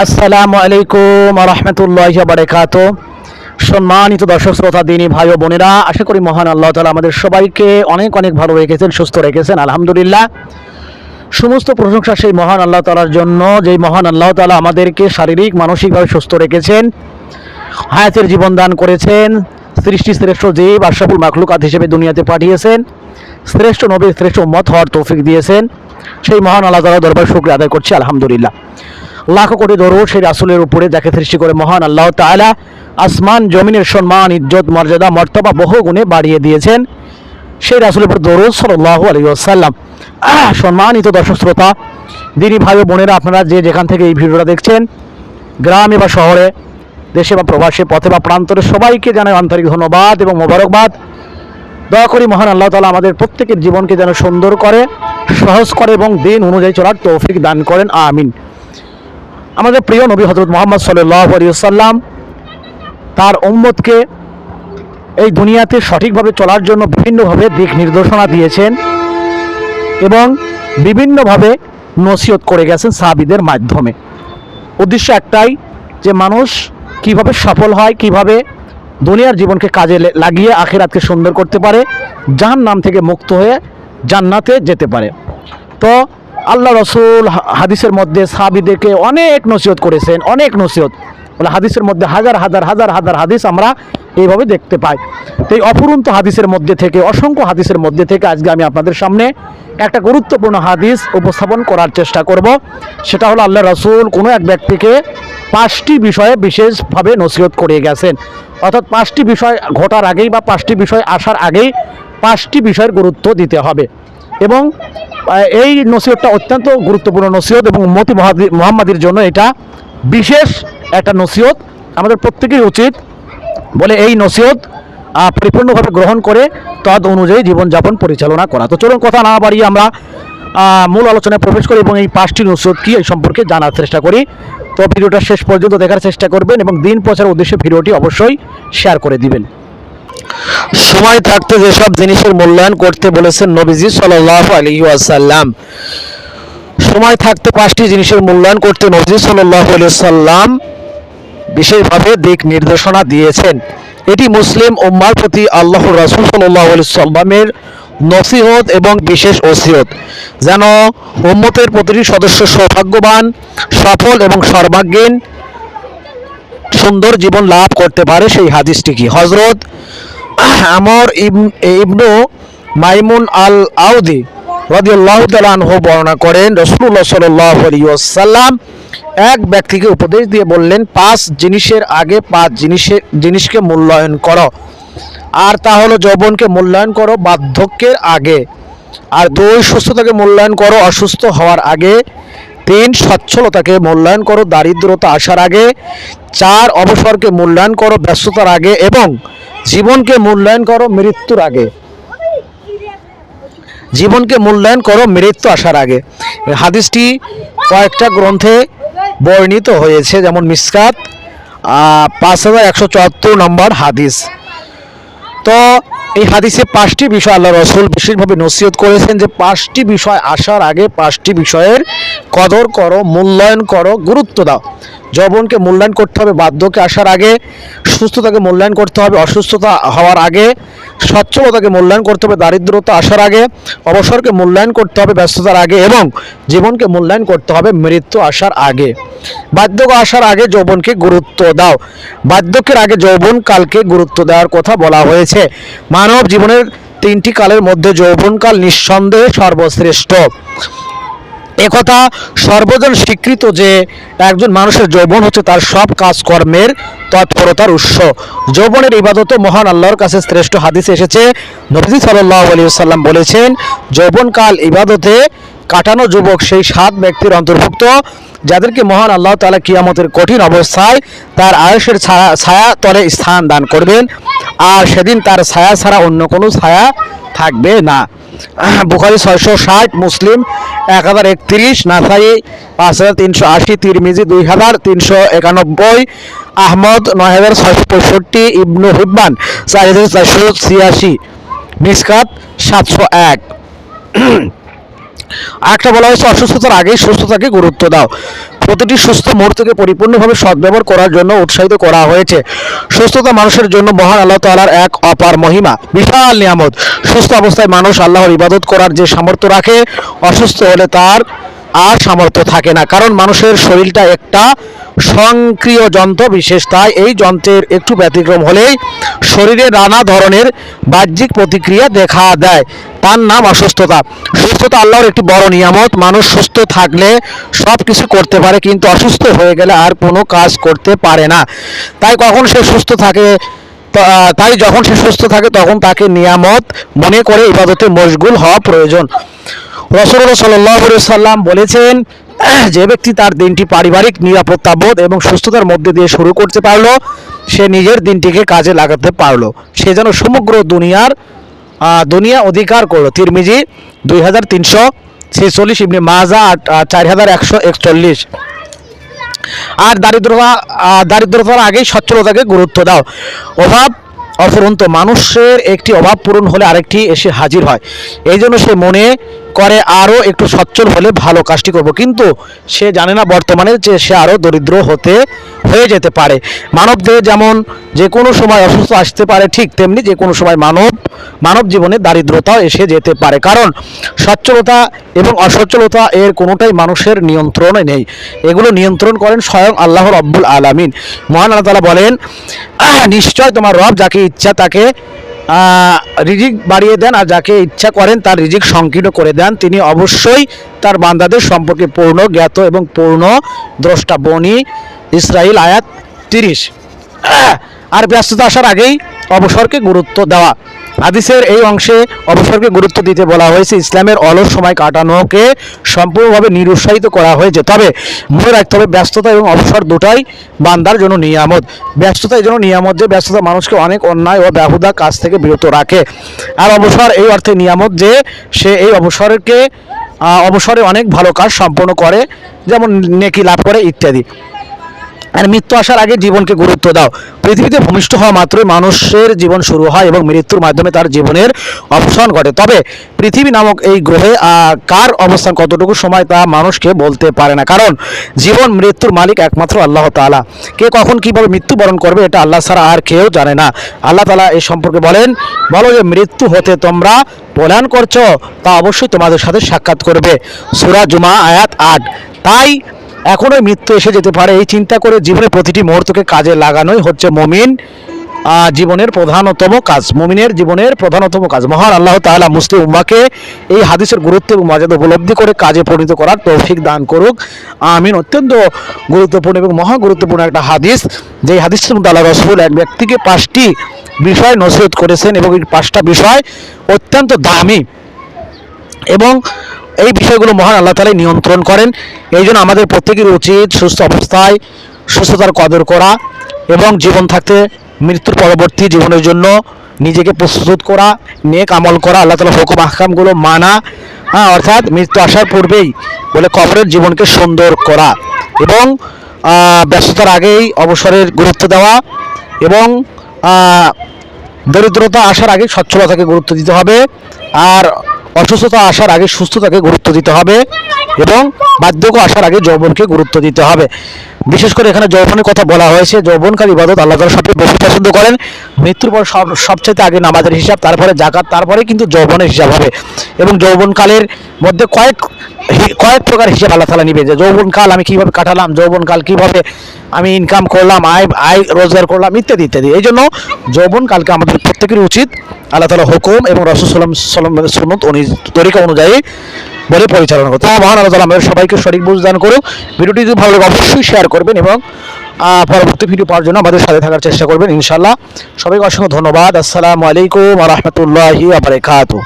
আসসালামু আলাইকুম রহমতুল্লাহি ওয়া বারাকাতুহু। সম্মানিত দর্শক শ্রোতা দিনী ভাই ও বোনেরা, আশা করি মহান আল্লাহ তাআলা আমাদের সবাইকে অনেক অনেক ভালো রেখেছেন, সুস্থ রেখেছেন, আলহামদুলিল্লাহ। সমস্ত প্রশংসা সেই মহান আল্লাহ তাআলার জন্য, যেই মহান আল্লাহ তাআলা আমাদেরকে শারীরিক মানসিকভাবে সুস্থ রেখেছেন, হায়াতের জীবন দান করেছেন, সৃষ্টি শ্রেষ্ঠ জীব আশরাফুল মাখলুকাত হিসেবে দুনিয়াতে পাঠিয়েছেন, শ্রেষ্ঠ নবী শ্রেষ্ঠ উম্মত হওয়ার তৌফিক দিয়েছেন। সেই মহান আল্লাহ তাআলার দরবারে শুকরিয়া আদায় করছি, আলহামদুলিল্লাহ। লাখো কোটি দরুদ সেই রাসূলের উপরে, যাকে সৃষ্টি করে মহান আল্লাহ তাআলা আসমান জমিনের সম্মান ইজ্জত মর্যাদা মর্তবা বহু গুণে বাড়িয়ে দিয়েছেন। সেই রাসূলের উপর দরুদ সাল্লাল্লাহু আলাইহি ওয়াসাল্লাম। সম্মানিত দর্শক শ্রোতা দিনী ভাই ও বোনেরা, আপনারা যে যেখান থেকে এই ভিডিওটা দেখছেন, গ্রামে বা শহরে, দেশে বা প্রবাসে, পথে বা প্রান্তরে, সবাইকে জানাই আন্তরিক ধন্যবাদ এবং মোবারকবাদ। দয়া করি মহান আল্লাহ তাআলা আমাদের প্রত্যেকের জীবনকে যেন সুন্দর করে, সহজ করে এবং দিন অনুযায়ী চলার তৌফিক দান করেন, আমিন। আমাদের প্রিয় নবী হযরত মুহাম্মদ সাল্লাল্লাহু আলাইহি ওয়াসাল্লাম তার উম্মতকে এই দুনিয়াতে সঠিকভাবে চলার জন্য বিভিন্নভাবে দিক নির্দেশনা দিয়েছেন এবং বিভিন্নভাবে নসিহত করে গেছেন সাহাবীদের মাধ্যমে। উদ্দেশ্য একটাই, যে মানুষ কিভাবে সফল হয়, কিভাবে দুনিয়ার জীবনকে কাজে লাগিয়ে আখিরাতকে সুন্দর করতে পারে, জাহান্নাম থেকে মুক্ত হয়ে জান্নাতে যেতে পারে। তো আল্লাহ রসুল হাদিসের মধ্যে সাহাবীদেরকে অনেক নসিহত করেছেন, অনেক নসিহত বলে হাদিসের মধ্যে হাজার হাজার হাজার হাজার হাদিস আমরা এইভাবে দেখতে পাই। তো এই অফুরন্ত হাদিসের মধ্যে থেকে, অসংখ্য হাদিসের মধ্যে থেকে আজকে আমি আপনাদের সামনে একটা গুরুত্বপূর্ণ হাদিস উপস্থাপন করার চেষ্টা করব। সেটা হলো আল্লাহ রসুল কোনো এক ব্যক্তিকে 5টি বিষয়ে বিশেষভাবে নসিহত করে গেছেন। অর্থাৎ 5টি বিষয় ঘটার আগেই বা 5টি বিষয় আসার আগেই 5টি বিষয়ের গুরুত্ব দিতে হবে। এবং এই নসিহতটা অত্যন্ত গুরুত্বপূর্ণ নসিহত এবং উম্মতি মুহাম্মাদির জন্য এটা বিশেষ একটা নসিহত। আমাদের প্রত্যেকেই উচিত বলে এই নসিহত পরিপূর্ণভাবে গ্রহণ করে তদ অনুযায়ী জীবনযাপন পরিচালনা করা। তো চলুন কথা না বাড়িয়ে আমরা মূল আলোচনায় প্রবেশ করি এবং এই 5টি নসিহত কি এই সম্পর্কে জানার চেষ্টা করি। তো ভিডিওটা শেষ পর্যন্ত দেখার চেষ্টা করবেন এবং দিন প্রচারের উদ্দেশ্যে ভিডিওটি অবশ্যই শেয়ার করে দিবেন। সময় থাকতে যেসব জিনিসের মূল্যায়ন করতে বলেছেন নবীজি সাল্লাল্লাহু আলাইহি ওয়াসাল্লাম। সময় থাকতে 5টি জিনিসের মূল্যায়ন করতে নবীজি সাল্লাল্লাহু আলাইহি ওয়াসাল্লাম বিশেষভাবে দিক নির্দেশনা দিয়েছেন। এটি মুসলিম উম্মার প্রতি আল্লাহর রাসূল সাল্লাল্লাহু আলাইহি ওয়াসাল্লামের নসিহত এবং বিশেষ ওসিয়ত, যেন উম্মতের প্রতিটি সদস্য সৌভাগ্যবান, সফল এবং সর্বাঙ্গীন সুন্দর জীবন লাভ করতে পারে। সেই হাদিসটি কি? হযরত আমর ইবনু মাইমুন আল আউদি রাদিয়াল্লাহু তাআলা আনহু বর্ণনা করেন, রাসূলুল্লাহ সাল্লাল্লাহু আলাইহি ওয়াসাল্লাম এক ব্যক্তিকে উপদেশ দিয়ে বললেন, 5 জিনিসের আগে 5 জিনিসকে মূল্যায়ন করো। আর তা হলো, যৌবনকে মূল্যায়ন করো বার্ধক্যের আগে, আর 2 সুস্থতাকে মূল্যায়ন করো অসুস্থ হওয়ার আগে, 3 সচ্ছলতাকে মূল্যায়ন করো দারিদ্রতা আসার আগে, 4 অবসরকে মূল্যায়ন করো ব্যস্ততার আগে, এবং জীবনকে মূল্যায়ন করো মৃত্যুর আগে। জীবনকে মূল্যায়ন করো মৃত্যু আসার আগে। হাদিসটি কয়েকটা গ্রন্থে বর্ণিত হয়েছে, যেমন মিসকাত 5174 নম্বর হাদিস। তো এই হাদিসে 5টি বিষয় আল্লাহ রসুল বিশেষভাবে নসিহত করেছেন, যে 5টি বিষয় আসার আগে 5টি বিষয়ের কদর করো, মূল্যায়ন করো, গুরুত্ব দাও। যৌবনকে মূল্যায়ন করতে হবে বার্ধক্যে আসার আগে, সুস্থতাকে মূল্যায়ন করতে হবে অসুস্থতা হওয়ার আগে, সচ্ছলতাকে মূল্যায়ন করতে হবে দারিদ্রতা আসার আগে, অবসরকে মূল্যায়ন করতে হবে ব্যস্ততার আগে, এবং জীবনকে মূল্যায়ন করতে হবে মৃত্যু আসার আগে। বার্ধক্য আসার আগে যৌবনকে গুরুত্ব দাও। বার্ধক্যের আগে যৌবন কালকে গুরুত্ব দেওয়ার কথা বলা হয়েছে। মানব জীবনের 3টি কালের মধ্যে যৌবনকাল নিঃসন্দেহে সর্বশ্রেষ্ঠ। একথা সর্বজন স্বীকৃত যে একজন মানুষের যৌবন হচ্ছে তার সব কাজকর্মের তৎপরতার উৎস। যৌবনের ইবাদত মহান আল্লাহর কাছে শ্রেষ্ঠ। হাদিসে এসেছে, নবী সাল্লাল্লাহু আলাইহি ওয়াসাল্লাম বলেছেন, যৌবনকাল ইবাদতে কাটানো যুবক সেই 7 ব্যক্তির অন্তর্ভুক্ত যাদেরকে মহান আল্লাহ তাআলা কিয়ামতের কঠিন অবস্থায় তার আয়েশের ছায়া তলে স্থান দান করবেন, আর সেদিন তার ছায়া ছাড়া অন্য কোনো ছায়া থাকবে না। বুখারী 660, মুসলিম 1031, নাসাই 5380, তিরমিজি 2391, আহমদ 9665, ইবনু হিব্বান 4486, মিসকাত 701। আরেকটা বলা হয়েছে অসুস্থতার আগেই সুস্থতাকে গুরুত্ব দাও। প্রতিটি সুস্থ মুহূর্তকে পরিপূর্ণভাবে সদ্ব্যবহার করার জন্য উৎসাহিত করা হয়েছে। সুস্থতা মানুষের জন্য মহান আল্লাহ তাআলার এক অপার মহিমা, বিশাল নিয়ামত। সুস্থ অবস্থায় মানুষ আল্লাহর ইবাদত করার যে সামর্থ্য রাখে, অসুস্থ হলে তার আর সামর্থ্য থাকে না, কারণ মানুষের শরীরটা একটা স্বয়ংক্রিয় যন্ত্র বিশেষ। তাই এই যন্ত্রের একটু ব্যতিক্রম হলেই শরীরে নানা ধরনের বাহ্যিক প্রতিক্রিয়া দেখা দেয়, তার নাম অসুস্থতা। সুস্থতা আল্লাহর একটি বড় নিয়ামত। মানুষ সুস্থ থাকলে সব কিছু করতে পারে, কিন্তু অসুস্থ হয়ে গেলে আর কোনো কাজ করতে পারে না। তাই যখন সে সুস্থ থাকে তখন তাকে নিয়ামত মনে করে ইবাদতে মশগুল হওয়া প্রয়োজন। রাসূলুল্লাহ সাল্লাল্লাহু আলাইহি সাল্লাম বলেছেন, যে ব্যক্তি তার দিনটি পারিবারিক নিরাপত্তাবোধ এবং সুস্থতার মধ্যে দিয়ে শুরু করতে পারলো, সে নিজের দিনটিকে কাজে লাগাতে পারলো, সে যেন সমগ্র দুনিয়া অধিকার করলো। তিরমিজি 2346, ইবনে মাজা 4141। আর দারিদ্রতার আগেই সচ্ছলতাকে গুরুত্ব দাও। অভাব অফুরন্ত, মানুষের একটি অভাব পূরণ হলে আরেকটি এসে হাজির হয়। এই জন্য সে মনে করে আরও একটু সচ্ছল হলে ভালো কাজটি করব, কিন্তু সে জানে না বর্তমানে যে সে আরও দরিদ্র হয়ে যেতে পারে। মানবদেহে যেমন যে কোনো সময় অসুস্থ আসতে পারে, ঠিক তেমনি যে কোনো সময় মানব জীবনে দারিদ্রতাও এসে যেতে পারে, কারণ সচ্ছলতা এবং অসচ্ছলতা এর কোনোটাই মানুষের নিয়ন্ত্রণে নেই। এগুলো নিয়ন্ত্রণ করেন স্বয়ং আল্লাহ রাব্বুল আলামিন। মহান আল্লাহ তাআলা বলেন, নিশ্চয় তোমার রব যাকে ইচ্ছা তাকে রিজিক বাড়িয়ে দেন, আর যাকে ইচ্ছা করেন তার রিজিক সংকীর্ণ করে দেন। তিনি অবশ্যই তার বান্দাদের সম্পর্কে পূর্ণ জ্ঞাত এবং পূর্ণ দ্রষ্টা। বনী ইসরাইল আয়াত 30। আর ব্যস্ততা আসার আগেই অবসরকে গুরুত্ব দেওয়া। হাদিসের এই অংশে অবসরকে গুরুত্ব দিতে বলা হয়েছে। ইসলামের অলস সময় কাটানোকে সম্পূর্ণভাবে নিরুৎসাহিত করা হয়েছে, তবে মনে রাখতে হবে ব্যস্ততা এবং অবসর দুটাই বান্দার জন্য নিয়ামত। ব্যস্ততা এই জন্য নিয়ামত যে ব্যস্ততা মানুষকে অনেক অন্যায় ও বেহুদা কাজ থেকে বিরত রাখে, আর অবসর এই অর্থে নিয়ামত যে সে এই অবসরে অনেক ভালো কাজ সম্পন্ন করে, যেমন নেকি লাভ করে ইত্যাদি। আর মৃত্যু আসার আগে জীবনকে গুরুত্ব দাও। পৃথিবীতে ভূমিষ্ঠ হওয়া মাত্রই মানুষের জীবন শুরু হয় এবং মৃত্যুর মাধ্যমে তার জীবনের অবসান ঘটে। তবে পৃথিবী নামক এই গ্রহে কার অবস্থান কতটুকু সময় তা মানুষকে বলতে পারে না, কারণ জীবন মৃত্যুর মালিক একমাত্র আল্লাহ তাআলা। কে কখন কিভাবে মৃত্যুবরণ করবে এটা আল্লাহ ছাড়া আর কেউ জানে না। আল্লাহ তাআলা এই সম্পর্কে বলেন, বলো যে মৃত্যু হতে তোমরা পলায়ন করছো, তা অবশ্যই তোমাদের সাথে সাক্ষাৎ করবে। সূরা জুমা আয়াত 8। তাই এখনই মৃত্যু এসে যেতে পারে, এই চিন্তা করে জীবনের প্রতিটি মুহূর্তকে কাজে লাগানোই হচ্ছে মুমিনের জীবনের প্রধানতম কাজ। মহান আল্লাহ তাআলা মুসলিম উম্মাহকে এই হাদিসের গুরুত্ব এবং মর্যাদা উপলব্ধি করে কাজে পরিণত করার তৌফিক দান করুক, আমিন। অত্যন্ত গুরুত্বপূর্ণ এবং মহা গুরুত্বপূর্ণ একটা হাদিস, যে হাদিসের মধ্যে আল্লাহ রাসূল এক ব্যক্তিকে 5টি বিষয় নসিহত করেছেন, এবং এই 5টা বিষয় অত্যন্ত দামি, এবং এই বিষয়গুলো মহান আল্লাহ তাআলা নিয়ন্ত্রণ করেন। এই জন্য আমাদের প্রত্যেকের উচিত সুস্থ অবস্থায় সুস্থতার কদর করা এবং জীবন থাকতে মৃত্যুর পরবর্তী জীবনের জন্য নিজেকে প্রস্তুত করা, নেক আমল করা, আল্লাহ তাআলার হুকুম আহকামগুলো মানা, অর্থাৎ মৃত্যু আসার পূর্বেই বলে কবরের জীবনকে সুন্দর করা, এবং ব্যস্ততার আগেই অবসরের গুরুত্ব দেওয়া, এবং দরিদ্রতা আসার আগে সচ্ছলতাকে গুরুত্ব দিতে হবে, আর অসুস্থতা আসার আগে সুস্থতাকে গুরুত্ব দিতে হবে, এবং বার্ধক্য আসার আগে যৌবনকে গুরুত্ব দিতে হবে। বিশেষ করে এখানে যৌবনের কথা বলা হয়েছে। যৌবনকাল ইবাদত আল্লাহ তাআলা সবচেয়ে বেশি পছন্দ করেন। মৃত্যুর পর সবচেয়ে আগে নামাজের হিসাব, তারপরে যাকাত, তারপরে কিন্তু যৌবনের হিসাব হবে। এবং যৌবনকালের মধ্যে কয়েক প্রকার হিসাব আল্লাহ তাআলা নিবে, যে যৌবনকাল আমি কীভাবে কাটালাম, যৌবনকাল কীভাবে আমি ইনকাম করলাম, আয় রোজগার করলাম, ইত্যাদি ইত্যাদি। এই জন্য যৌবনকালকে আমাদের প্রত্যেকের উচিত আল্লাহ তাআলা হুকুম এবং রাসূল সাল্লাল্লাহু আলাইহি ওয়াসাল্লামের সুন্নত তরিকা অনুযায়ী বলে পরিচালনা করতে। মহান আল্লাহ তাআলা আমাদের সবাইকে সঠিক বুঝ দান করুক। ভিডিওটি যদি ভালো লাগে অবশ্যই শেয়ার করবেন, এবং পরবর্তী ভিডিও পাওয়ার জন্য আমাদের সাথে থাকার চেষ্টা করবেন ইনশাআল্লাহ। সবাইকে অসংখ্য ধন্যবাদ। আসসালামু আলাইকুম ওয়া রাহমাতুল্লাহি ওয়া বারাকাতুহু।